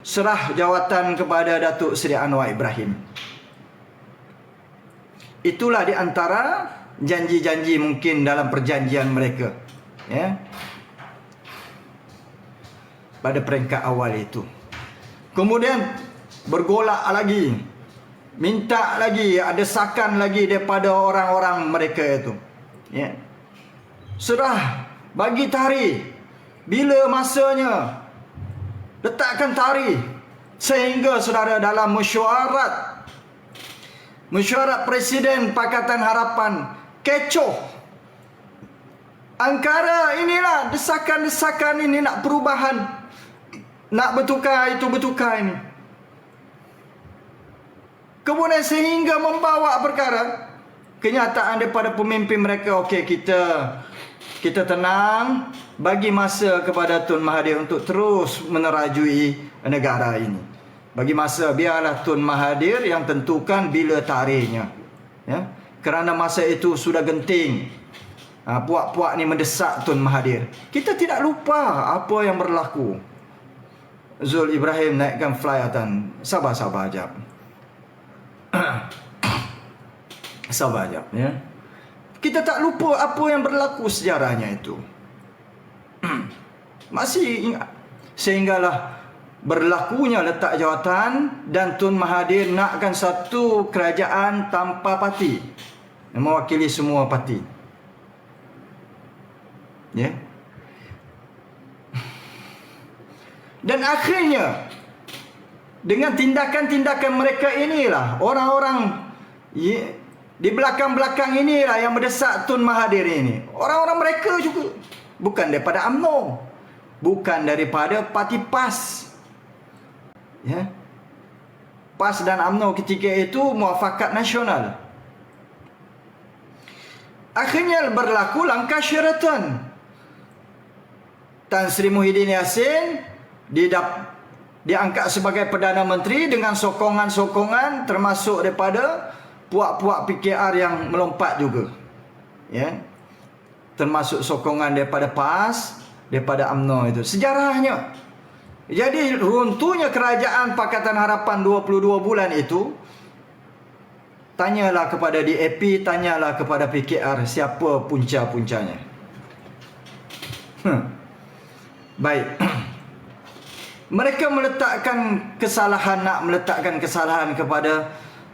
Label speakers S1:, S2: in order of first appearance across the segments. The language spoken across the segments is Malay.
S1: serah jawatan kepada Datuk Seri Anwar Ibrahim. Itulah di antara janji-janji mungkin dalam perjanjian mereka, ya, pada peringkat awal itu. Kemudian bergolak lagi, minta lagi, ada desakan lagi daripada orang-orang mereka itu, ya. Serah, bagi tarikh, bila masanya, letakkan tarikh. Sehingga saudara, dalam mesyuarat Presiden Pakatan Harapan kecoh. Angkara inilah desakan-desakan ini nak perubahan, nak bertukar itu bertukar ini. Kemudian sehingga membawa perkara kenyataan daripada pemimpin mereka, okey, kita tenang, bagi masa kepada Tun Mahathir untuk terus menerajui negara ini. Bagi masa, biarlah Tun Mahathir yang tentukan bila tarikhnya, ya. Kerana masa itu sudah genting. Puak-puak ni mendesak Tun Mahathir. Kita tidak lupa apa yang berlaku. Zul Ibrahim naikkan flyatan. Sabar-sabar jap. Sabar jap, ya. Kita tak lupa apa yang berlaku sejarahnya itu. Masih ingat. Sehinggalah berlakunya letak jawatan dan Tun Mahathir nakkan satu kerajaan tanpa parti, mewakili semua parti, ya. Dan akhirnya dengan tindakan-tindakan mereka inilah orang-orang di belakang-belakang inilah yang mendesak Tun Mahathir ini. Orang-orang mereka juga bukan daripada UMNO, bukan daripada parti PAS, ya. PAS dan UMNO ketika itu muafakat nasional. Akhirnya berlaku langkah Sheraton. Tan Sri Muhyiddin Yassin diangkat sebagai Perdana Menteri dengan sokongan-sokongan termasuk daripada puak-puak PKR yang melompat juga, ya. Termasuk sokongan daripada PAS, daripada UMNO itu. Sejarahnya. Jadi runtuhnya kerajaan Pakatan Harapan 22 bulan itu, tanyalah kepada DAP, tanyalah kepada PKR siapa punca-puncanya. Baik. Mereka nak meletakkan kesalahan kepada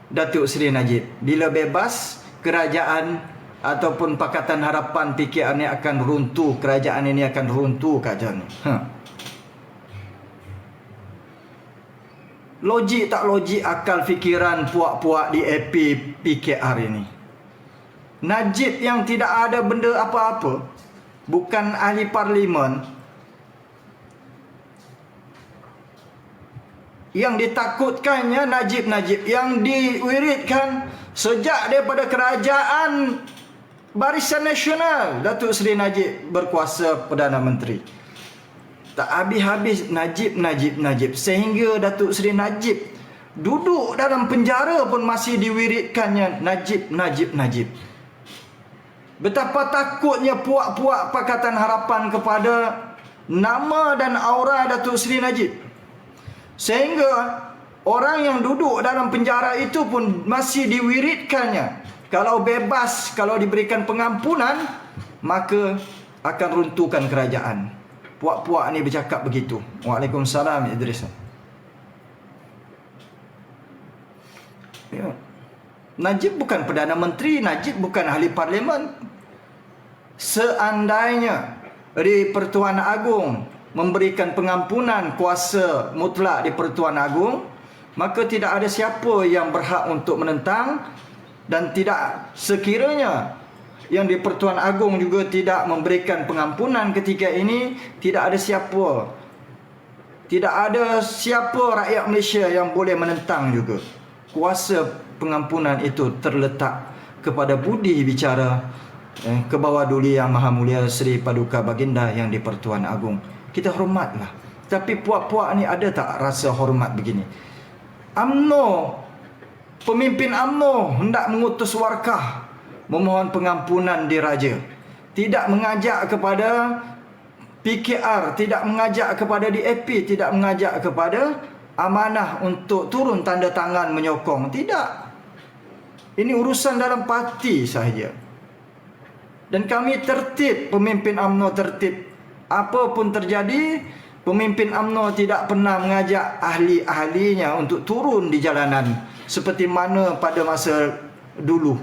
S1: Datuk Seri Najib. Bila bebas, kerajaan ataupun Pakatan Harapan PKR ni akan runtuh, kerajaan ini akan runtuh kajian. Logik tak logik akal fikiran puak-puak di AP PKR ini. Najib yang tidak ada benda apa-apa, bukan ahli parlimen, yang ditakutkannya Najib-Najib yang diwiritkan sejak daripada kerajaan Barisan Nasional Datuk Seri Najib berkuasa Perdana Menteri. Tak habis-habis Najib sehingga Datuk Seri Najib duduk dalam penjara pun masih diwiritkannya Najib. Betapa takutnya puak-puak Pakatan Harapan kepada nama dan aura Datuk Seri Najib, sehingga orang yang duduk dalam penjara itu pun masih diwiritkannya. Kalau bebas, kalau diberikan pengampunan, maka akan runtuhkan kerajaan. Puak-puak ni bercakap begitu. Waalaikumsalam Idris. Ya. Najib bukan Perdana Menteri, Najib bukan ahli parlimen. Seandainya di Pertuan Agong memberikan pengampunan kuasa mutlak di Pertuan Agong, maka tidak ada siapa yang berhak untuk menentang, dan tidak sekiranya yang di Pertuan Agong juga tidak memberikan pengampunan ketika ini, tidak ada siapa rakyat Malaysia yang boleh menentang juga. Kuasa pengampunan itu terletak kepada budi bicara Kebawah-Duli Yang Maha Mulia Seri Paduka Baginda yang di Pertuan Agong. Kita hormatlah. Tapi puak-puak ni ada tak rasa hormat begini? Pemimpin UMNO hendak mengutus warkah memohon pengampunan diraja. Tidak mengajak kepada PKR, tidak mengajak kepada DAP, tidak mengajak kepada amanah untuk turun tanda tangan menyokong. Tidak. Ini urusan dalam parti sahaja. Dan kami tertib, pemimpin UMNO tertib. Apa pun terjadi, pemimpin UMNO tidak pernah mengajak ahli-ahlinya untuk turun di jalanan seperti mana pada masa dulu.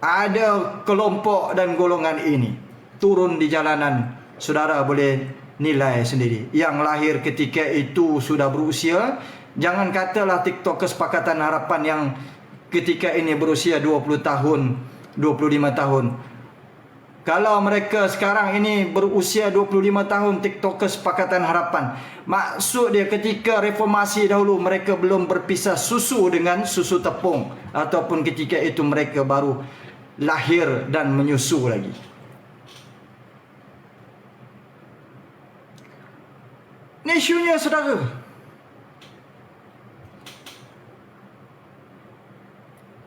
S1: Ada kelompok dan golongan ini turun di jalanan. Saudara boleh nilai sendiri. Yang lahir ketika itu sudah berusia. Jangan katalah TikTok Kesepakatan Harapan yang ketika ini berusia 20 tahun, 25 tahun. Kalau mereka sekarang ini berusia 25 tahun, TikTok Kesepakatan Harapan, maksud dia ketika reformasi dahulu mereka belum berpisah susu dengan susu tepung, ataupun ketika itu mereka baru lahir dan menyusu lagi. Ini isunya, saudara.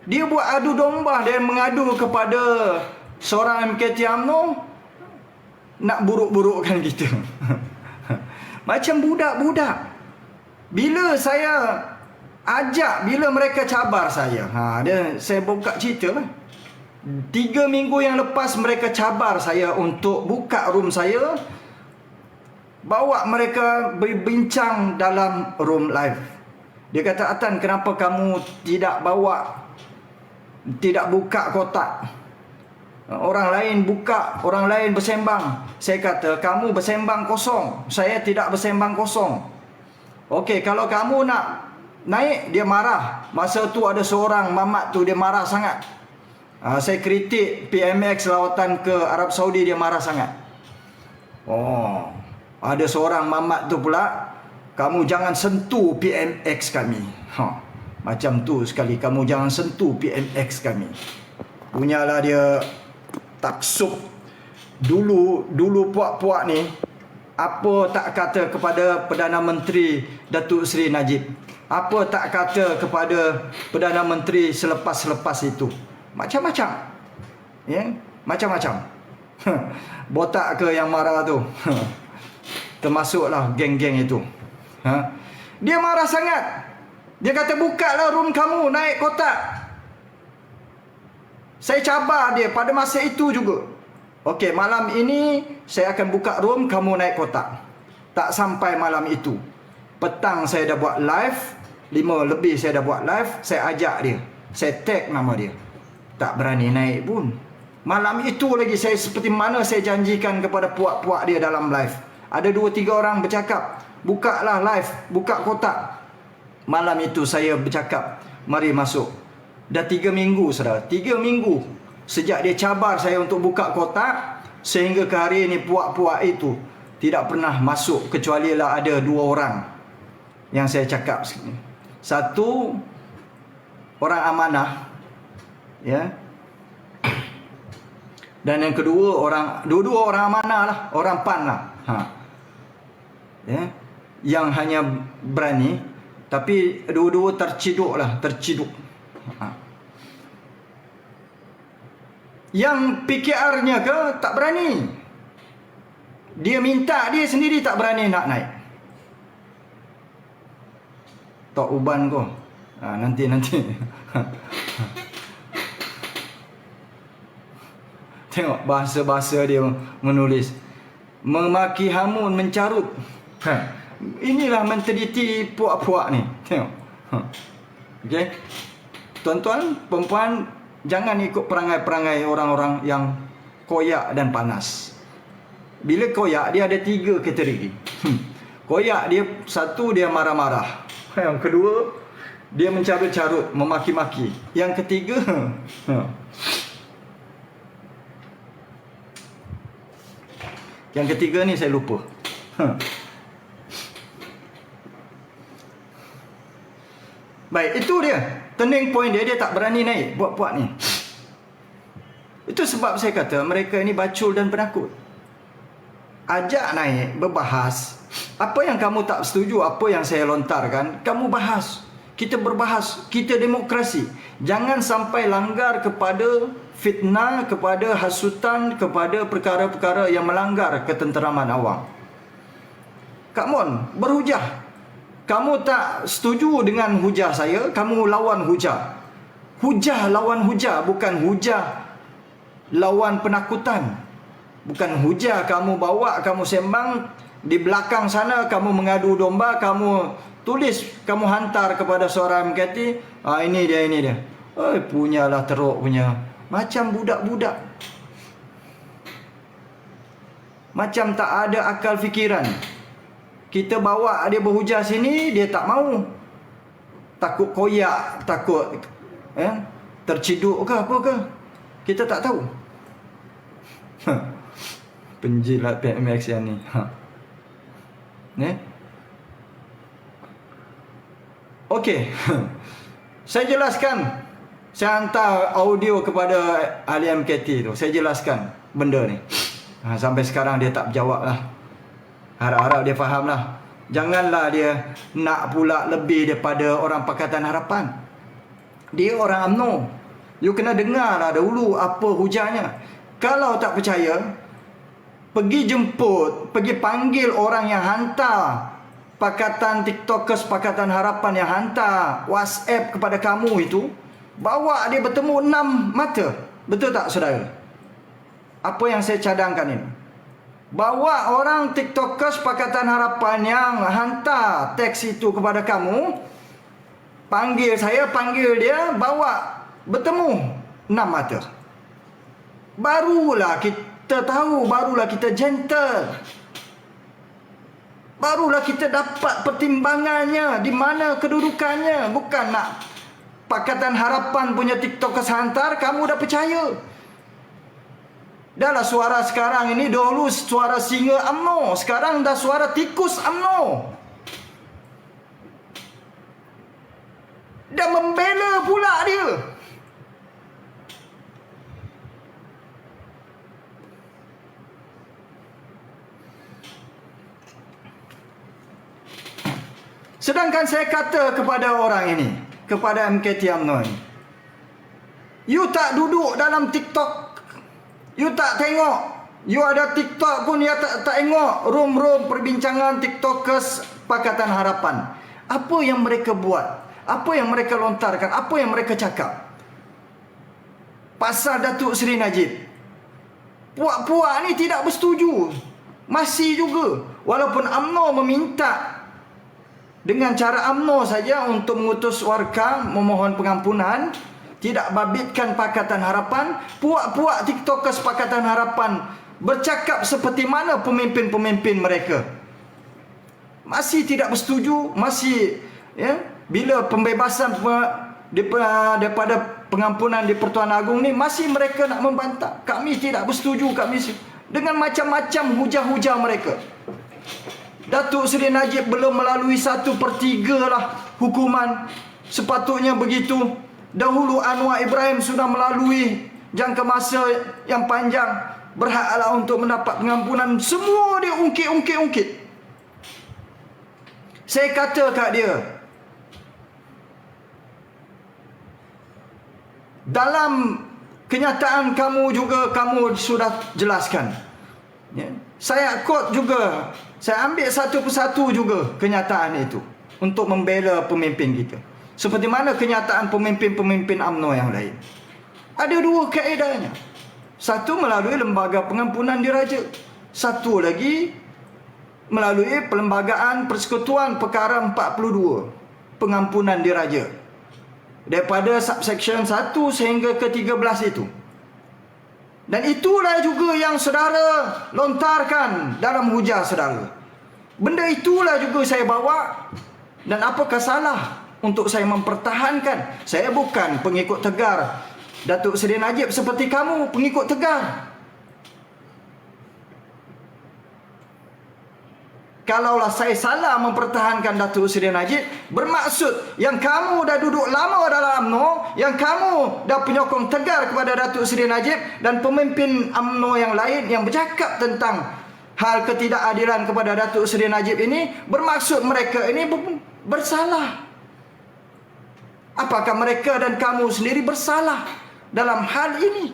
S1: Dia buat adu domba dan mengadu kepada seorang MKT UMNO nak buruk-burukkan kita. Macam budak-budak. Bila saya ajak, bila mereka cabar saya, saya buka cerita lah. 3 minggu yang lepas mereka cabar saya untuk buka room saya. Bawa mereka berbincang dalam room live. Dia kata, Atan, kenapa kamu tidak buka kotak? Orang lain buka, orang lain bersembang. Saya kata, kamu bersembang kosong, saya tidak bersembang kosong. Okey, kalau kamu nak naik, dia marah. Masa tu ada seorang mamat tu, dia marah sangat. Saya kritik PMX lawatan ke Arab Saudi, dia marah sangat. Ada seorang mamat tu pula, kamu jangan sentuh PMX kami. Macam tu sekali, kamu jangan sentuh PMX kami. Punyalah dia taksub. Dulu puak-puak ni, apa tak kata kepada Perdana Menteri Datuk Seri Najib? Apa tak kata kepada Perdana Menteri selepas-selepas itu? Macam-macam. Ya, macam-macam. Botak ke yang marah tu? Termasuklah geng-geng itu. Dia marah sangat. Dia kata, bukalah room kamu, naik kotak. Saya cabar dia pada masa itu juga. Okey, malam ini saya akan buka room, kamu naik kotak. Tak sampai malam itu, petang saya dah buat live, 5 lebih saya dah buat live. Saya ajak dia, saya tag nama dia, tak berani naik pun. Malam itu lagi saya seperti mana saya janjikan kepada puak-puak dia dalam live. Ada 2-3 orang bercakap, bukalah live, buka kotak. Malam itu saya bercakap, mari masuk. Dah 3 minggu, saudara. 3 minggu sejak dia cabar saya untuk buka kotak, sehingga ke hari ini puak-puak itu tidak pernah masuk, kecuali lah ada 2 orang yang saya cakap. Satu orang amanah, ya. Dan yang kedua dua-dua orang amanah lah, orang PAN lah. Ya. Yang hanya berani, tapi dua-dua terciduk. Yang PKR-nya ke tak berani. Dia minta, dia sendiri tak berani nak naik. Tok uban kau. Nanti. Tengok bahasa-bahasa dia menulis. Memaki hamun, mencarut. Inilah mentaliti puak-puak ni. Tengok. Okey. Tuan-tuan, perempuan, jangan ikut perangai-perangai orang-orang yang koyak dan panas. Bila koyak, dia ada 3 kategori. Koyak dia, satu, dia marah-marah. Yang kedua, dia mencarut-carut, memaki-maki. Yang ketiga, yang ketiga ni saya lupa. Baik, itu dia. Turning point dia tak berani naik, buat-buat ni. Itu sebab saya kata mereka ni bacul dan penakut. Ajak naik, berbahas. Apa yang kamu tak setuju, apa yang saya lontarkan, kamu bahas. Kita berbahas, kita demokrasi. Jangan sampai langgar kepada fitnah, kepada hasutan, kepada perkara-perkara yang melanggar ketenteraman awam. Come on, berhujah. Kamu tak setuju dengan hujah saya, kamu lawan hujah. Hujah lawan hujah, bukan hujah lawan penakutan. Bukan hujah kamu bawa, kamu sembang di belakang sana, kamu mengadu domba, kamu tulis, kamu hantar kepada seorang MKT, ini dia. Punyalah teruk punya. Macam budak-budak. Macam tak ada akal fikiran. Kita bawa dia berhujah sini, dia tak mau. Takut koyak, takut terciduk ke apa ke. Kita tak tahu. Penjilat PMX yang ni. Okey. Saya jelaskan. Saya hantar audio kepada ahli MKT tu. Saya jelaskan benda ni. Sampai sekarang dia tak berjawab lah. Harap-harap dia faham lah. Janganlah dia nak pula lebih daripada orang Pakatan Harapan. Dia orang UMNO. You kena dengar lah dahulu apa hujahnya. Kalau tak percaya, pergi jemput, pergi panggil orang yang hantar Pakatan TikTokers Pakatan Harapan yang hantar WhatsApp kepada kamu itu. Bawa dia bertemu 6 mata. Betul tak saudara? Apa yang saya cadangkan ini. Bawa orang TikTokers Pakatan Harapan yang hantar teks itu kepada kamu. Panggil saya, panggil dia, bawa bertemu 6 mata. Barulah kita tahu, barulah kita gentle. Barulah kita dapat pertimbangannya, di mana kedudukannya. Bukan nak Pakatan Harapan punya TikTokers hantar, kamu dah percaya. Dah lah suara sekarang ini, dahulu suara singa UMNO, sekarang dah suara tikus UMNO. Dah membela pula dia. Sedangkan saya kata kepada orang ini, kepada MKT UMNO ini, you tak duduk dalam TikTok, you tak tengok. You ada TikTok pun you tak tengok room-room perbincangan TikTokers Pakatan Harapan. Apa yang mereka buat? Apa yang mereka lontarkan? Apa yang mereka cakap? Pasal Datuk Seri Najib. Puak-puak ni tidak bersetuju. Masih juga. Walaupun UMNO meminta dengan cara UMNO saja untuk mengutus warga memohon pengampunan, tidak babitkan Pakatan Harapan, puak-puak TikTokers Pakatan Harapan bercakap seperti mana pemimpin-pemimpin mereka. Masih tidak bersetuju, masih bila pembebasan daripada pengampunan di Pertuan Agong ni, masih mereka nak membantah. Kami tidak bersetuju, kami dengan macam-macam hujah-hujah mereka. Datuk Seri Najib belum melalui 1/3 lah hukuman. Sepatutnya begitu. Dahulu Anwar Ibrahim sudah melalui jangka masa yang panjang. Berhaklah untuk mendapat pengampunan. Semua dia ungkit. Saya kata kat dia, dalam kenyataan kamu juga kamu sudah jelaskan. Saya quote juga. Saya ambil satu persatu juga kenyataan itu untuk membela pemimpin kita. Seperti mana kenyataan pemimpin-pemimpin UMNO yang lain. Ada 2 kaedahnya. Satu melalui Lembaga Pengampunan Diraja. Satu lagi melalui Perlembagaan Persekutuan Perkara 42 Pengampunan Diraja. Daripada subsection 1 sehingga ke 13 itu. Dan itulah juga yang saudara lontarkan dalam hujah saudara. Benda itulah juga saya bawa. Dan apakah salah untuk saya mempertahankan? Saya bukan pengikut tegar Datuk Seri Najib seperti kamu pengikut tegar. Kalaulah saya salah mempertahankan Datuk Seri Najib, bermaksud yang kamu dah duduk lama dalam UMNO, yang kamu dah penyokong tegar kepada Datuk Seri Najib dan pemimpin UMNO yang lain yang bercakap tentang hal ketidakadilan kepada Datuk Seri Najib ini, bermaksud mereka ini bersalah. Apakah mereka dan kamu sendiri bersalah dalam hal ini?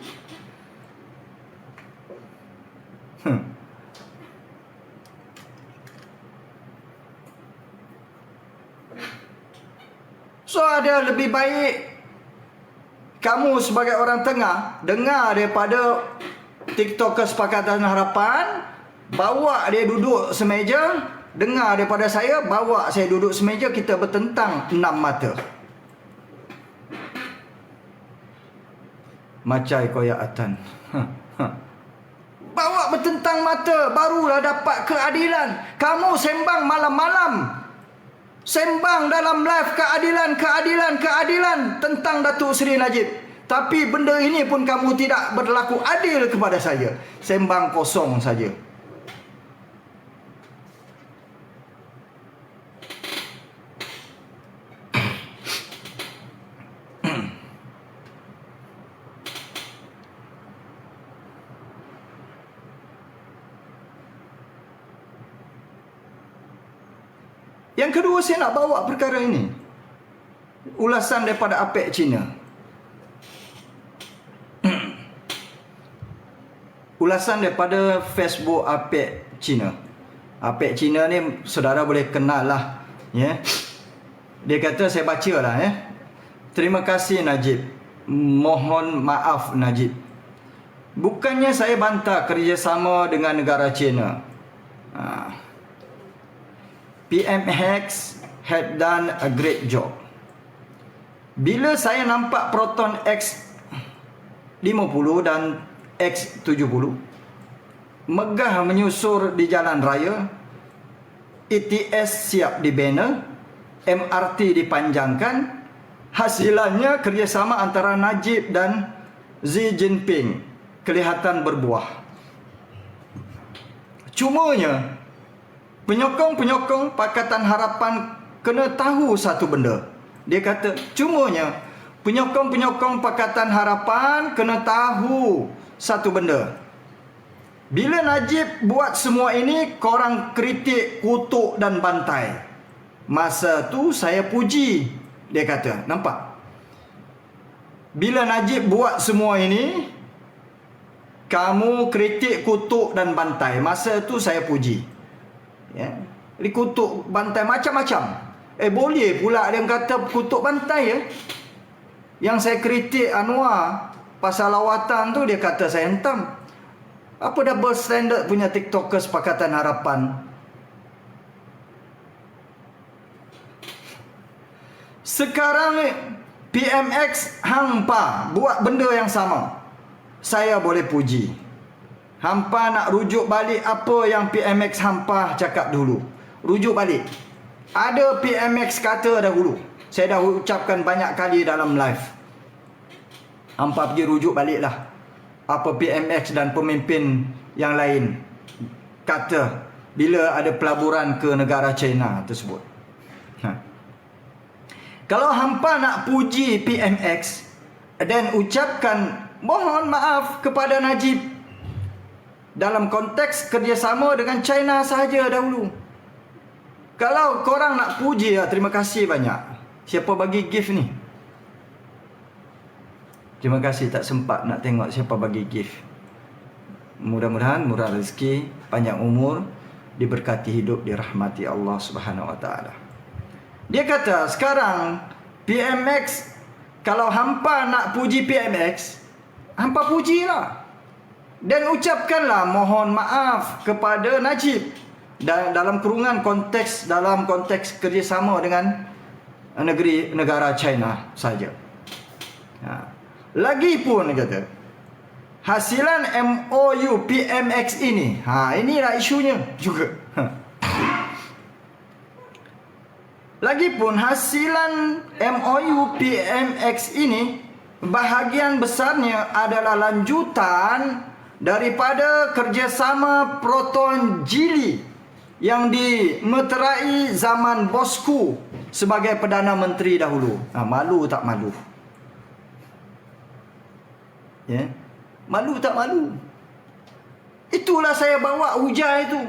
S1: So ada lebih baik kamu sebagai orang tengah dengar daripada TikTok Kesepakatan Harapan, bawa dia duduk semeja, dengar daripada saya, bawa saya duduk semeja, kita bertentang 6 mata. Macai koyaatan. Bawa bertentang mata, barulah dapat keadilan. Kamu sembang malam-malam, sembang dalam live keadilan tentang Datuk Seri Najib. Tapi benda ini pun kamu tidak berlaku adil kepada saya. Sembang kosong saja. Yang kedua, saya nak bawa perkara ini. Ulasan daripada APEC Cina. Ulasan daripada Facebook APEC Cina. APEC Cina ni saudara boleh kenal lah, ya. Dia kata, saya baca lah, ya. Terima kasih Najib. Mohon maaf Najib. Bukannya saya bantah kerjasama dengan negara China. PMX had done a great job. Bila saya nampak Proton X50 dan X70 megah menyusur di jalan raya, ETS siap dibina, MRT dipanjangkan, hasilannya kerjasama antara Najib dan Xi Jinping kelihatan berbuah. Cumanya penyokong-penyokong Pakatan Harapan kena tahu satu benda. Dia kata, cumanya penyokong-penyokong Pakatan Harapan kena tahu satu benda. Bila Najib buat semua ini, korang kritik, kutuk dan bantai. Masa tu saya puji. Dia kata, nampak? Bila Najib buat semua ini, kamu kritik, kutuk dan bantai. Masa tu saya puji. Ya, dikutuk, bantai macam-macam. Boleh pula dia kata kutuk bantai, ya. Yang saya kritik Anwar pasal lawatan tu, dia kata saya hentam. Apa double standard punya TikTok Kesepakatan Harapan? Sekarang ni PMX hampa buat benda yang sama. Saya boleh puji. Hampa nak rujuk balik apa yang PMX hampa cakap dulu. Rujuk balik. Ada PMX kata dahulu. Saya dah ucapkan banyak kali dalam live. Hampa pergi rujuk baliklah apa PMX dan pemimpin yang lain kata bila ada pelaburan ke negara China tersebut. Kalau hampa nak puji PMX dan ucapkan mohon maaf kepada Najib dalam konteks kerjasama dengan China sahaja dahulu. Kalau korang nak puji, terima kasih banyak. Siapa bagi gift ni? Terima kasih, tak sempat nak tengok siapa bagi gift. Mudah-mudahan murah rezeki, panjang umur, diberkati hidup, dirahmati Allah Subhanahu Wa Taala. Dia kata sekarang PMX, kalau hampa nak puji PMX, hampa pujilah. Dan ucapkanlah mohon maaf kepada Najib dalam kurungan konteks, dalam konteks kerjasama dengan negara China saja. Lagipun kata, hasilan MOU PMX ini, inilah isunya juga. Lagipun hasilan MOU PMX ini bahagian besarnya adalah lanjutan daripada kerjasama Proton Jili yang dimeterai zaman bosku sebagai Perdana Menteri dahulu. Malu tak malu? Ya, malu tak malu? Itulah saya bawa hujah itu.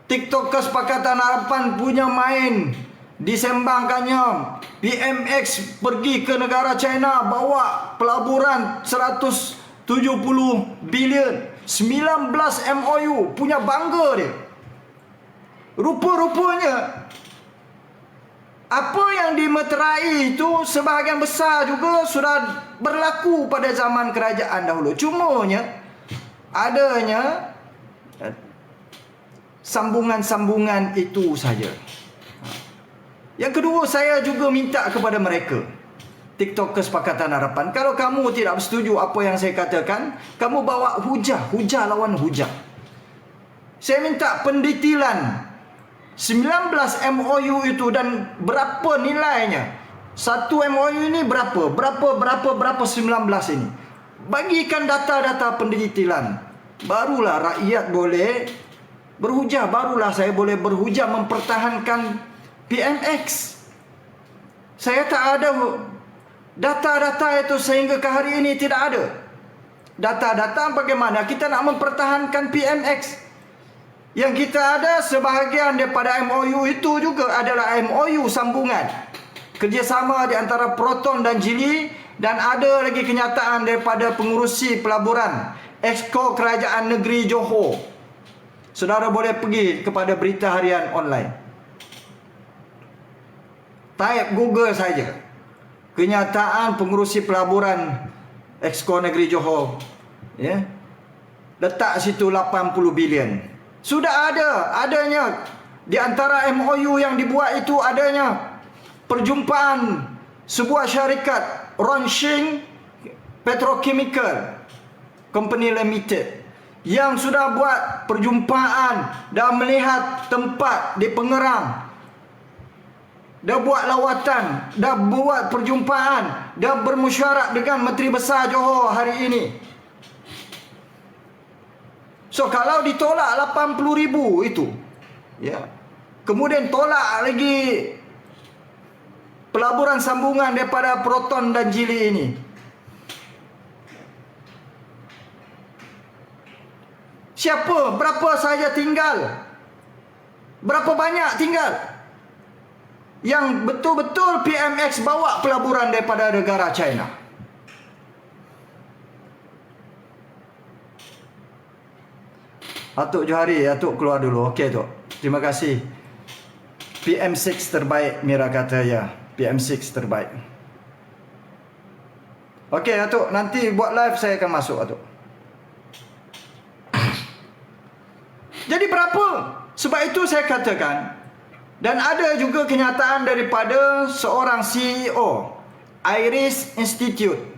S1: TikTok Kesepakatan Harapan punya main disembangkannya. PMX pergi ke negara China bawa pelaburan 170 bilion, 19 MOU, punya bangga dia. Rupa-rupanya Apa yang dimeterai itu sebahagian besar juga sudah berlaku pada zaman kerajaan dahulu. Cumanya adanya sambungan-sambungan itu saja. Yang kedua, saya juga minta kepada mereka, TikTok Kesepakatan Harapan, kalau kamu tidak bersetuju apa yang saya katakan, kamu bawa hujah lawan hujah. Saya minta pendetilan 19 MOU itu dan berapa nilainya. Satu MOU ini berapa 19 ini. Bagikan data-data pendetilan. Barulah rakyat boleh berhujah, barulah saya boleh berhujah mempertahankan PMX. Saya tak ada data-data itu sehingga ke hari ini, tidak ada data-data bagaimana kita nak mempertahankan PMX. Yang kita ada sebahagian daripada MOU itu juga adalah MOU sambungan kerjasama di antara Proton dan Jili, dan ada lagi kenyataan daripada pengurusi pelaburan Exco Kerajaan Negeri Johor. Saudara boleh pergi kepada berita harian online, type Google saja, kenyataan pengurusi pelaburan Exco Negeri Johor, ya, letak situ 80 bilion. Sudah adanya di antara MOU yang dibuat itu, adanya perjumpaan sebuah syarikat Rongsheng Petrochemical Company Limited yang sudah buat perjumpaan dan melihat tempat di Pengerang, dah buat lawatan, dah buat perjumpaan, dah bermesyuarat dengan Menteri Besar Johor hari ini. So kalau ditolak 80,000 itu, ya, kemudian tolak lagi pelaburan sambungan daripada Proton dan Jili ini, siapa, berapa saja tinggal, berapa banyak tinggal yang betul-betul PMX bawa pelaburan daripada negara China. Atuk Johari, Atuk keluar dulu. Okey Tok, terima kasih. PM6 terbaik, Mira kata ya. PM6 terbaik. Okey Atuk, nanti buat live saya akan masuk Atuk. Jadi berapa? Sebab itu saya katakan, dan ada juga kenyataan daripada seorang CEO Iris Institute.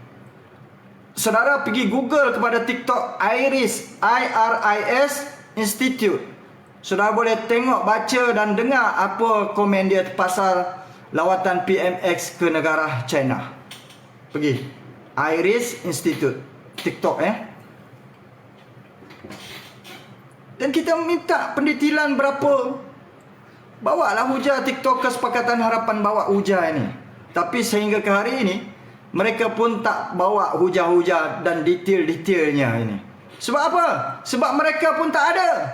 S1: Saudara pergi Google kepada TikTok Iris, IRIS Institute. Saudara boleh tengok, baca dan dengar apa komen dia pasal lawatan PMX ke negara China. Pergi Iris Institute TikTok, Dan kita minta pendetilan berapa. Bawalah hujah TikTok Kesepakatan Harapan, bawa hujah ini. Tapi sehingga ke hari ini mereka pun tak bawa hujah-hujah dan detail-detailnya ini. Sebab apa? Sebab mereka pun tak ada.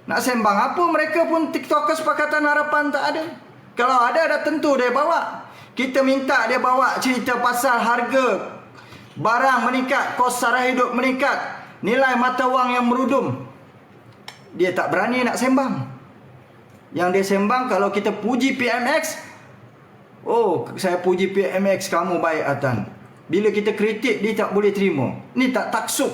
S1: Nak sembang apa, mereka pun TikTok Kesepakatan Harapan tak ada. Kalau ada, dah tentu dia bawa. Kita minta dia bawa cerita pasal harga barang meningkat, kos sara hidup meningkat, nilai mata wang yang merudum. Dia tak berani nak sembang. Yang dia sembang kalau kita puji PMX, oh, saya puji PMX, kamu baik Atan. Bila kita kritik, dia tak boleh terima. Ni tak taksub.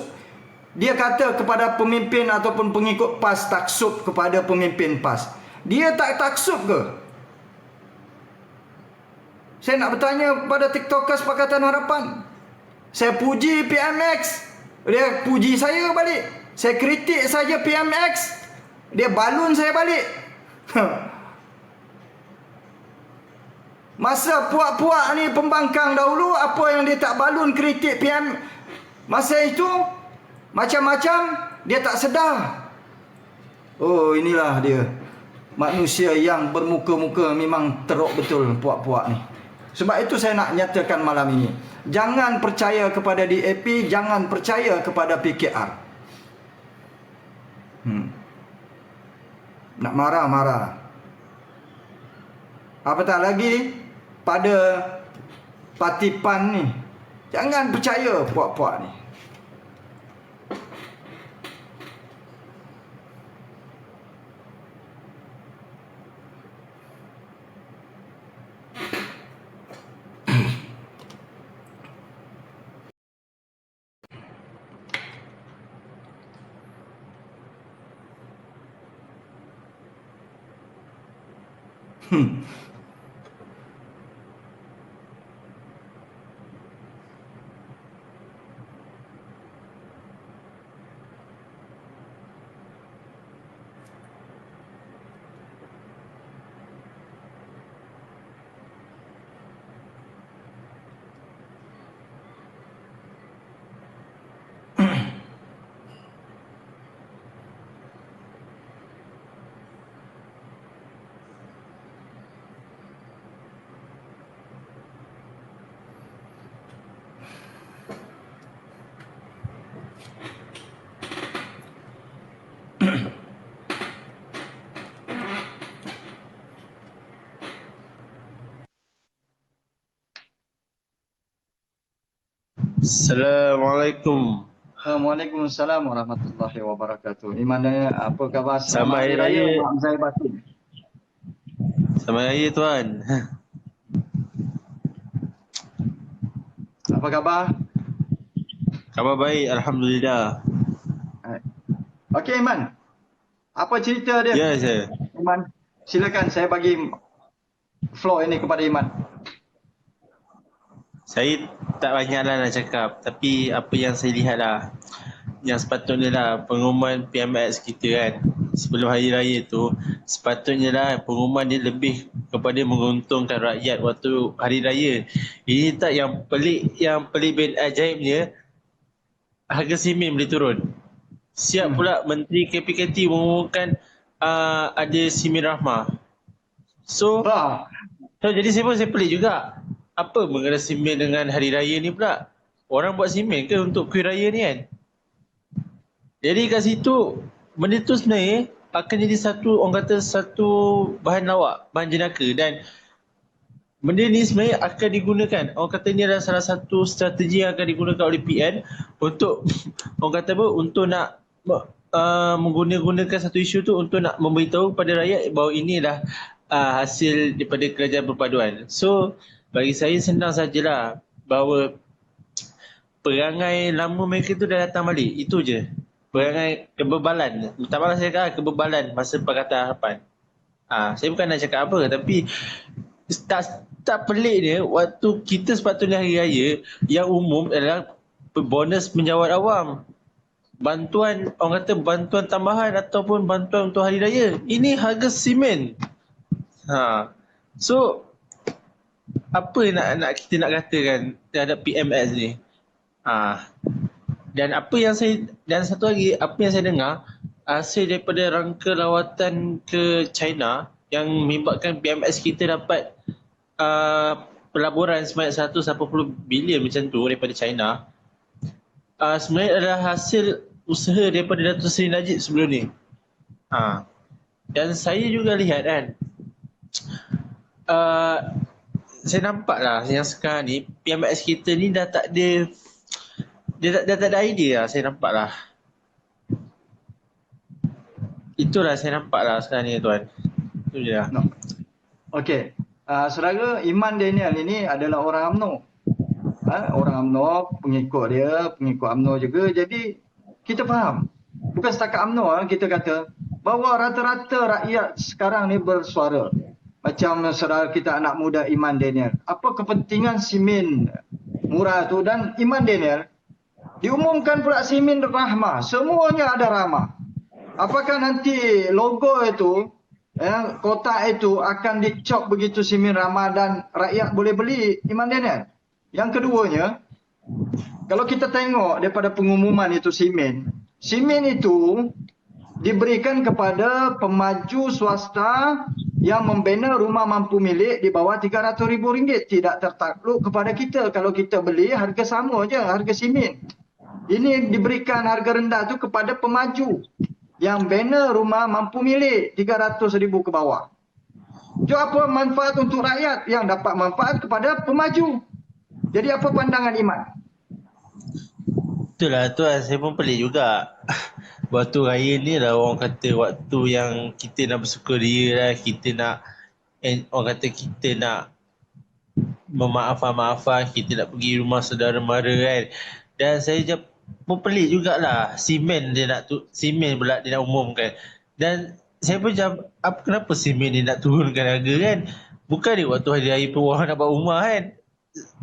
S1: Dia kata kepada pemimpin ataupun pengikut PAS, taksub kepada pemimpin PAS. Dia tak taksub ke? Saya nak bertanya kepada TikTok Kesepakatan Harapan. Saya puji PMX, dia puji saya balik. Saya kritik saja PMX, dia balun saya balik. Masa puak-puak ni pembangkang dahulu, apa yang dia tak balun kritik PM masa itu, macam-macam dia tak sedar. Oh, inilah dia, manusia yang bermuka-muka memang teruk betul puak-puak ni. Sebab itu saya nak nyatakan malam ini, jangan percaya kepada DAP, jangan percaya kepada PKR. Nak marah-marah. Apatah lagi pada parti PAN ni. Jangan percaya puak-puak ni.
S2: Assalamualaikum.
S1: Waalaikumsalam warahmatullahi wabarakatuh. Imanda, apa khabar?
S2: Selamat
S1: Selamat
S2: Hari
S1: Hari Raya,
S2: Raya.
S1: Mak Zai Batin.
S2: Selamat Hari Raya Tuan.
S1: Apa khabar?
S2: Khabar baik, Alhamdulillah.
S1: Okey, Iman. Apa cerita dia?
S2: Ya, saya.
S1: Iman, silakan saya bagi floor ini kepada Iman.
S2: Saya tak banyaklah nak cakap, tapi apa yang saya lihat lah, yang sepatutnya lah pengumuman PMX kita kan, sebelum Hari Raya tu, sepatutnya lah pengumuman dia lebih kepada menguntungkan rakyat waktu Hari Raya. Ini tak yang pelik bin ajaibnya, harga simen boleh turun. Siap pula Menteri KPKT mengumumkan ada simen rahmah. So jadi saya pelik juga. Apa mengenai simen dengan hari raya ni pula? Orang buat simen ke untuk kuih raya ni kan? Jadi kat situ, benda tu sebenarnya akan jadi satu bahan lawak, bahan jenaka, dan benda ni sebenarnya akan digunakan. Orang kata ni adalah salah satu strategi yang akan digunakan oleh PN untuk orang kata apa? Untuk nak menggunakan satu isu tu untuk nak memberitahu kepada rakyat bahawa ini adalah hasil daripada kerajaan perpaduan. So bagi saya senang sajalah bahawa perangai lama mereka tu dah datang balik. Itu je. Perangai kebebalan. Tak malah saya kata kebebalan masa Pakatan Harapan. Saya bukan nak cakap apa, tapi tak pelik dia waktu kita sepatutnya hari raya yang umum adalah bonus menjawat awam. Bantuan, orang kata bantuan tambahan ataupun bantuan untuk hari raya. Ini harga simen. So apa nak kita nak katakan terhadap PMS ni? Dan satu lagi, apa yang saya dengar hasil daripada rangka lawatan ke China yang menyebabkan PMS kita dapat pelaburan sebanyak 180 bilion macam tu daripada China, sebenarnya adalah hasil usaha daripada Datuk Seri Najib sebelum ni. Dan saya juga lihat kan, saya nampak lah yang sekarang ni PMX kita ni dah tak ada, dia dah tak ada idea lah, saya nampak lah. Itulah saya nampak lah sekarang ni tuan. Itu je lah.
S1: Okey. Saudara, Iman Daniel ini adalah orang UMNO. Orang UMNO, pengikut UMNO juga. Jadi kita faham. Bukan setakat UMNO kita kata bahawa rata-rata rakyat sekarang ni bersuara. Macam saudara kita anak muda Iman Daniel. Apa kepentingan simen murah tu, dan Iman Daniel diumumkan pula simen rahmah. Semuanya ada rahmah. Apakah nanti logo itu, kotak itu akan dicop begitu simen rahmah dan rakyat boleh beli, Iman Daniel? Yang keduanya, kalau kita tengok daripada pengumuman itu simen itu diberikan kepada pemaju swasta yang membina rumah mampu milik di bawah RM300,000. Tidak tertakluk kepada kita. Kalau kita beli, harga sama je, harga simen. Ini diberikan harga rendah tu kepada pemaju yang bina rumah mampu milik RM300,000 ke bawah. Jadi apa manfaat untuk rakyat? Yang dapat manfaat kepada pemaju. Jadi apa pandangan Iman?
S2: Itulah tuan, saya pun pelik juga. Waktu raya ni lah orang kata waktu yang kita nak bersukaria lah, kita nak, orang kata kita nak memaafkan, kita nak pergi rumah saudara mara kan. Dan saya pun pelik jugalah, simen pula dia nak umumkan. Dan saya pun macam, kenapa simen ni nak turunkan harga kan? Bukan ni waktu hari raya pun orang nak buat rumah kan?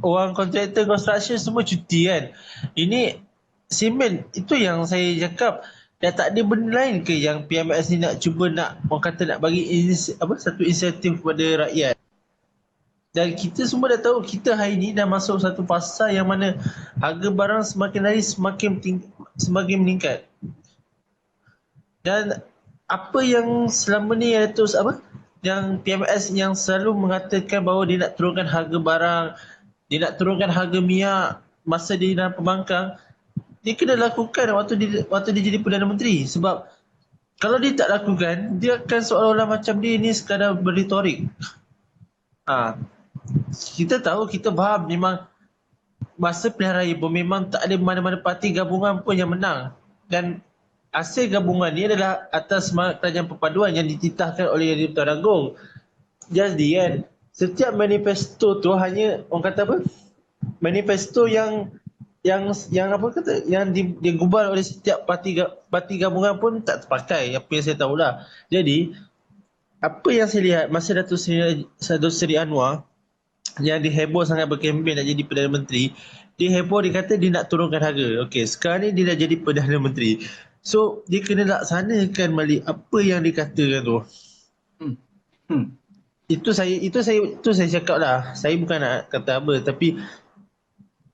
S2: Orang kontraktor construction semua cuti kan? Ini simen, itu yang saya cakap, dah tak ada benda lain ke yang PMS ni nak cuba nak, orang kata nak bagi satu insentif kepada rakyat. Dan kita semua dah tahu, kita hari ni dah masuk satu fasa yang mana harga barang semakin hari semakin meningkat. Dan apa yang selama ni yang PMS yang selalu mengatakan bahawa dia nak turunkan harga barang, dia nak turunkan harga minyak masa dia dalam pembangkang, dia kena lakukan waktu dia jadi Perdana Menteri. Sebab kalau dia tak lakukan, dia akan seolah-olah macam dia ni sekadar berretorik. Kita tahu, kita faham memang masa pilihan raya pun memang tak ada mana-mana parti gabungan pun yang menang. Dan hasil gabungan ni adalah atas semangat kerajaan perpaduan yang dititahkan oleh Yang di-Pertuan Agong. Jadi kan, setiap manifesto tu hanya, orang kata apa? Manifesto yang digubal oleh setiap parti gabungan pun tak terpakai, apa yang saya tahulah. Jadi, apa yang saya lihat masa Datuk Seri Anwar yang diheboh sangat berkempen nak jadi Perdana Menteri, dia heboh, dia kata dia nak turunkan harga. Okey, sekarang ni dia dah jadi Perdana Menteri. So, dia kena laksanakan balik apa yang dikatakan tu. Itu saya cakap lah. Saya bukan nak kata apa, tapi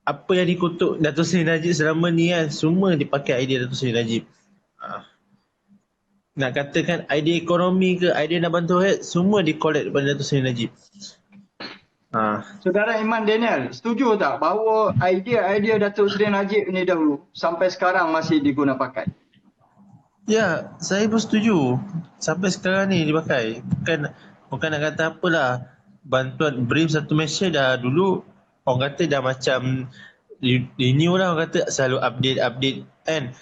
S2: apa yang dikutuk Datuk Seri Najib selama ni kan, semua dipakai idea Datuk Seri Najib. Nak katakan idea ekonomi ke, idea nak bantu rakyat, semua di-collect daripada Datuk Seri Najib.
S1: Saudara Iman Daniel, setuju tak bahawa idea Datuk Seri Najib ni dahulu sampai sekarang masih diguna pakai?
S2: Ya, saya pun setuju. Sampai sekarang ni dipakai. Bukan nak kata apalah. Bantuan BRIM satu Malaysia dah dulu, orang kata dah macam renew lah, orang kata selalu update kan.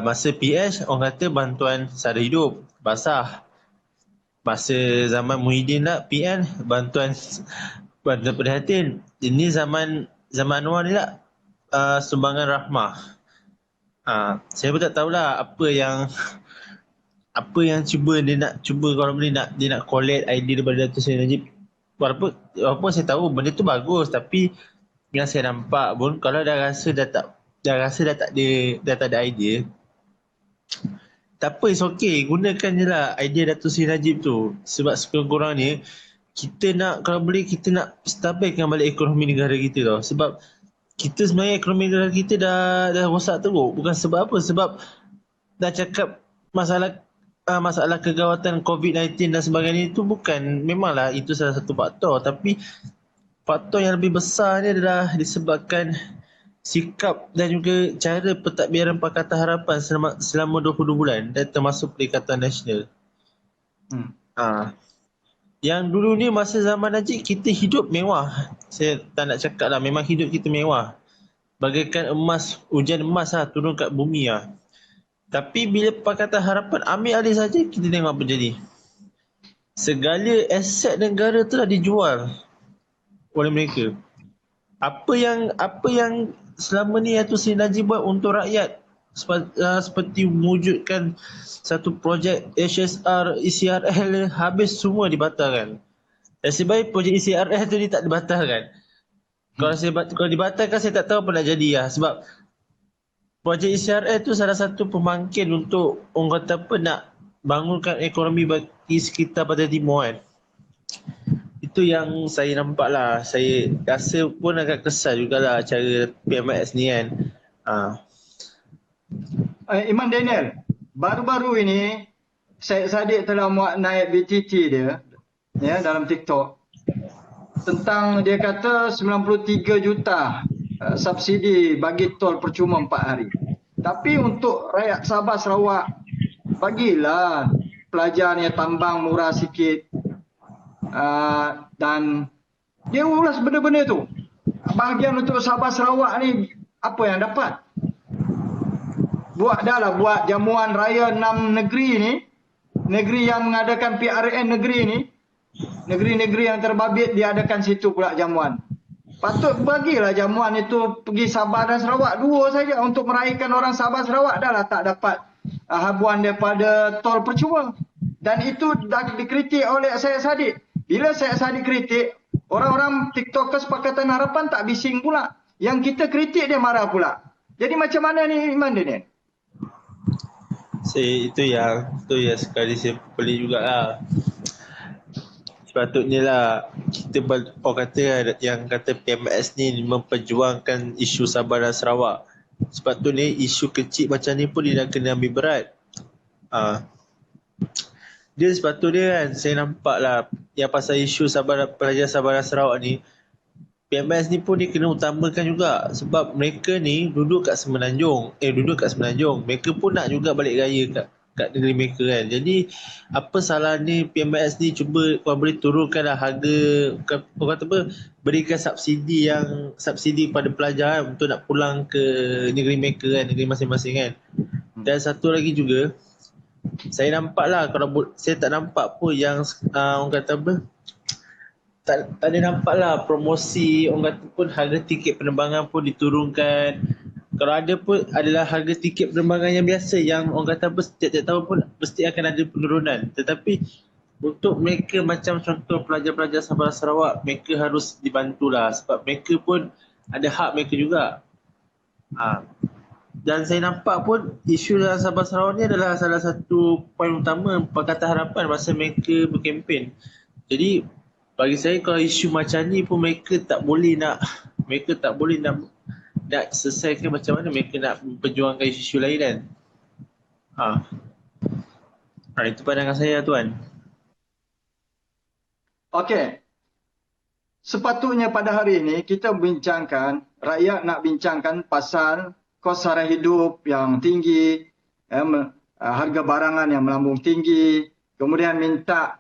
S2: Masa PS, orang kata bantuan sara hidup, basah. Masa zaman Muhyiddin lah, PN, bantuan prihatin. Ini zaman Anwar ni lah, sumbangan rahmah. Saya pun tak tahulah apa yang dia nak kalau dia nak collect idea daripada Datuk Seri Najib. Walaupun saya tahu benda tu bagus, tapi yang saya nampak pun kalau dah rasa dah tak ada idea, tak apa, it's okay. Gunakan je lah idea Datuk Seri Najib tu. Sebab sekurang-kurangnya, kita nak, kalau boleh, kita nak stabilkan balik ekonomi negara kita tau. Sebab kita sebenarnya ekonomi negara kita dah rosak teruk. Bukan sebab apa, sebab dah cakap masalah kegawatan COVID-19 dan sebagainya itu bukan, memanglah itu salah satu faktor. Tapi faktor yang lebih besar ni adalah disebabkan sikap dan juga cara pentadbiran Pakatan Harapan selama 22 bulan dan termasuk Perikatan Nasional. Yang dulu ni masa zaman Najib kita hidup mewah. Saya tak nak cakap lah, memang hidup kita mewah. Bagaikan emas, hujan emas lah turun kat bumi lah. Tapi bila Pakatan Harapan ambil alih saja, kita tengok apa jadi. Segala aset negara telah dijual oleh mereka. Apa yang selama ni Datuk Seri Najib buat untuk rakyat, seperti mewujudkan satu projek HSR, ECRL, habis semua dibatalkan. Nasib baik projek ECRL tu dia tak dibatalkan. Kalau dibatalkan saya tak tahu apa nak jadi lah. Sebab projek ECRL tu salah satu pembangkit untuk orang kata apa, nak bangunkan ekonomi bagi sekitar Pantai Timur kan. Itu yang saya nampak lah. Saya rasa pun agak kesal jugalah cara PMS ni kan.
S1: Iman Daniel, baru-baru ini Syed Saddiq telah muat naik BTT dia dalam TikTok tentang, dia kata 93 juta subsidi bagi tol percuma 4 hari. Tapi untuk rakyat Sabah Sarawak, bagilah pelajar yang tambang murah sikit. Dan dia ulas benda-benda tu. Bahagian untuk Sabah Sarawak ni apa yang dapat? Buat jamuan raya 6 negeri ni, negeri yang mengadakan PRN negeri ni, negeri-negeri yang terbabit diadakan situ pula jamuan. Patut bagilah jamuan itu pergi Sabah dan Sarawak, 2 saja untuk meraihkan orang Sabah Sarawak, dah lah tak dapat habuan daripada tol percuma. Dan itu dah dikritik oleh Syed Saddiq. Bila Syed Saddiq kritik, orang-orang TikTokers Pakatan Harapan tak bising pula. Yang kita kritik dia marah pula. Jadi macam mana ni Iman dia ni?
S2: Itu yang sekali saya pelik jugalah. Sepatutnya lah kita orang kata yang kata PMS ni memperjuangkan isu Sabah dan Sarawak. Sepatutnya isu kecil macam ni pun dia dah kena ambil berat. Dia sepatutnya kan, saya nampak lah yang pasal isu pelajar Sabah dan Sarawak ni, PMS ni pun dia kena utamakan juga. Sebab mereka ni duduk kat Semenanjung. Mereka pun nak juga balik raya kat negeri mereka kan. Jadi apa salah ni PMS ni cuba korang boleh turunkan lah harga, orang kata apa, berikan subsidi pada pelajar kan, untuk nak pulang ke negeri mereka kan, negeri masing-masing kan. Dan satu lagi juga, saya nampak lah, kalau saya tak nampak pun yang orang kata apa, tak ada nampak lah promosi, orang kata pun harga tiket penerbangan pun diturunkan. Kalau ada pun adalah harga tiket penerbangan yang biasa, yang orang kata apa, setiap tahun pun mesti akan ada penurunan. Tetapi untuk mereka macam contoh pelajar-pelajar Sabah Sarawak, mereka harus dibantulah sebab mereka pun ada hak mereka juga. Dan saya nampak pun isu dalam Sabah Sarawak ni adalah salah satu poin utama Pakatan Harapan masa mereka berkempen. Jadi bagi saya kalau isu macam ni pun mereka tak boleh nak selesaikan macam mana mereka nak memperjuangkan isu lain kan. Itu pandangan saya tuan.
S1: Okey. Sepatutnya pada hari ini kita rakyat nak bincangkan pasal kos sara hidup yang tinggi, harga barangan yang melambung tinggi, kemudian minta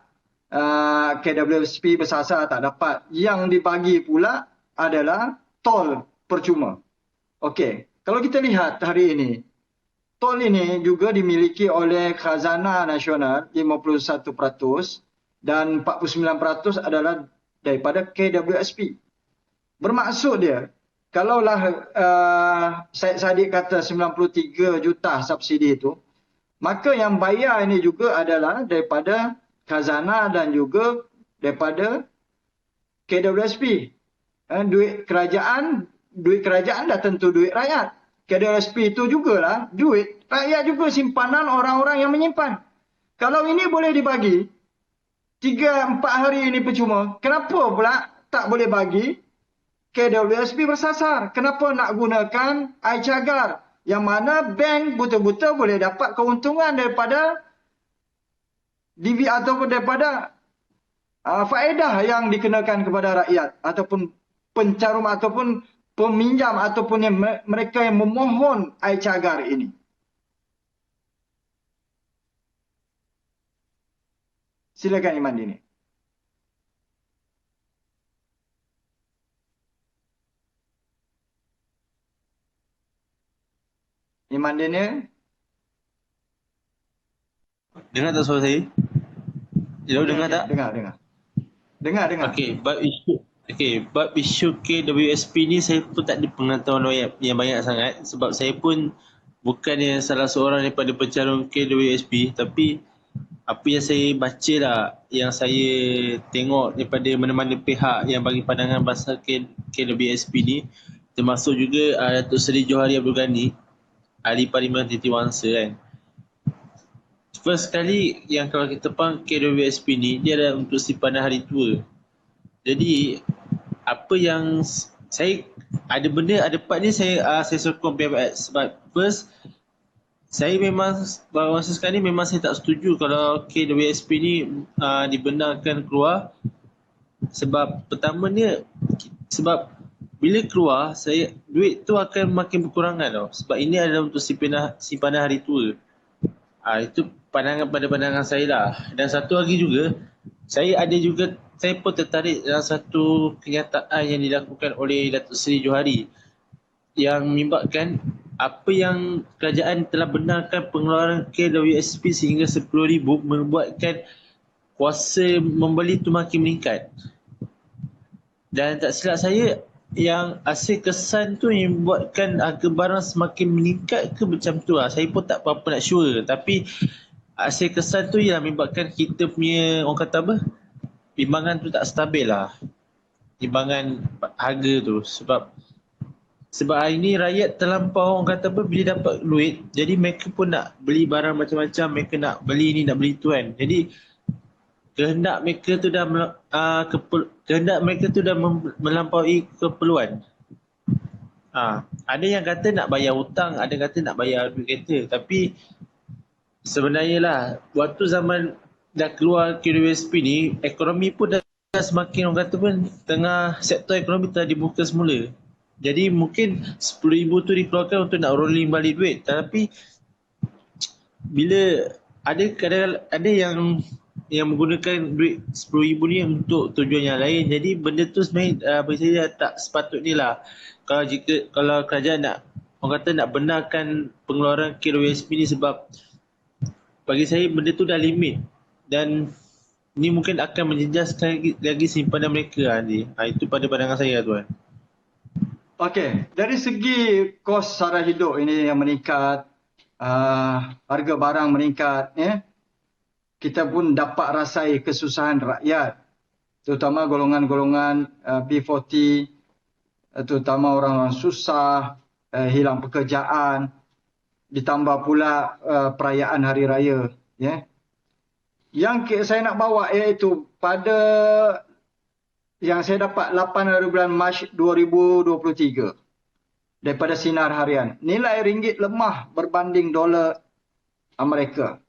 S1: KWSP bersasar tak dapat. Yang dibagi pula adalah tol percuma. Okey, kalau kita lihat hari ini, tol ini juga dimiliki oleh Khazanah Nasional 51% dan 49% adalah daripada KWSP. Bermaksud dia, kalaulah Syed Saddiq kata 93 juta subsidi itu, maka yang bayar ini juga adalah daripada Khazanah dan juga daripada KWSP. Duit kerajaan dah tentu duit rakyat. KWSP itu jugalah duit rakyat juga, simpanan orang-orang yang menyimpan. Kalau ini boleh dibagi 3-4 hari ini percuma, kenapa pula tak boleh bagi KWSP bersasar? Kenapa nak gunakan air cagar yang mana bank betul-betul boleh dapat keuntungan daripada DV ataupun daripada faedah yang dikenakan kepada rakyat ataupun pencarum ataupun peminjam ataupun mereka yang memohon air cagar ini. Silakan Iman Dini. Iman Dini.
S2: Dengar tak suara saya? Dengar tak?
S1: Dengar.
S2: Bab isu KWSP ni saya pun tak ada pengetahuan yang banyak sangat sebab saya pun bukan salah seorang daripada pecarum KWSP, tapi apa yang saya baca lah, yang saya tengok daripada mana-mana pihak yang bagi pandangan pasal KWSP ni, termasuk juga Datuk Seri Johari Abdul Ghani, Ahli Parlimen Titiwangsa kan. First sekali yang kalau kita faham KWSP ni, dia adalah untuk simpanan hari tua. Jadi apa yang saya ada part ni saya sokong PMS sebab first saya memang masa sekarang ni memang saya tak setuju kalau KWSP ni dibenarkan keluar. Sebab pertamanya, sebab bila keluar duit tu akan makin berkurangan tau. Sebab ini adalah untuk simpanan hari tua. Itu pandangan saya lah. Dan satu lagi juga, saya pun tertarik dalam satu kenyataan yang dilakukan oleh Datuk Seri Johari yang menyebabkan apa yang kerajaan telah benarkan pengeluaran KWSP sehingga 10,000 membuatkan kuasa membeli tu makin meningkat. Dan tak silap saya, yang asyik kesan tu yang membuatkan harga barang semakin meningkat ke macam tu lah. Saya pun tak apa-apa nak sure. Tapi hasil kesan tu yang menyebabkan kita punya, orang kata apa, timbangan tu tak stabil lah. Timbangan harga tu. Sebab hari ni rakyat terlampau, orang kata apa, bila dapat duit, jadi mereka pun nak beli barang macam-macam, mereka nak beli ni, nak beli tu kan. Jadi kehendak mereka tu dah melampaui keperluan. Ada yang kata nak bayar hutang, ada kata nak bayar duit kereta. Tapi sebenarnya lah, waktu zaman dah keluar KWSP ni, ekonomi pun dah semakin, orang kata pun, tengah sektor ekonomi telah dibuka semula. Jadi mungkin 10,000 tu dikeluarkan untuk nak rolling balik duit. Tapi bila ada yang menggunakan duit 10,000 ni untuk tujuan yang lain. Jadi benda tu sebenarnya bagi saya tak sepatutnya lah. Kalau kerajaan nak, orang kata nak benarkan pengeluaran KWSP ni, sebab bagi saya benda tu dah limit. Dan ni mungkin akan menjejaskan lagi simpanan mereka nanti. Itu pada pandangan saya, tuan.
S1: Okey, dari segi kos sara hidup ini yang meningkat, harga barang meningkat, kita pun dapat rasai kesusahan rakyat, terutama golongan-golongan B40, terutama orang-orang susah, hilang pekerjaan, ditambah pula perayaan hari raya. Yang saya nak bawa iaitu pada yang saya dapat 8 hari bulan Mac 2023 daripada Sinar Harian. Nilai ringgit lemah berbanding dolar Amerika.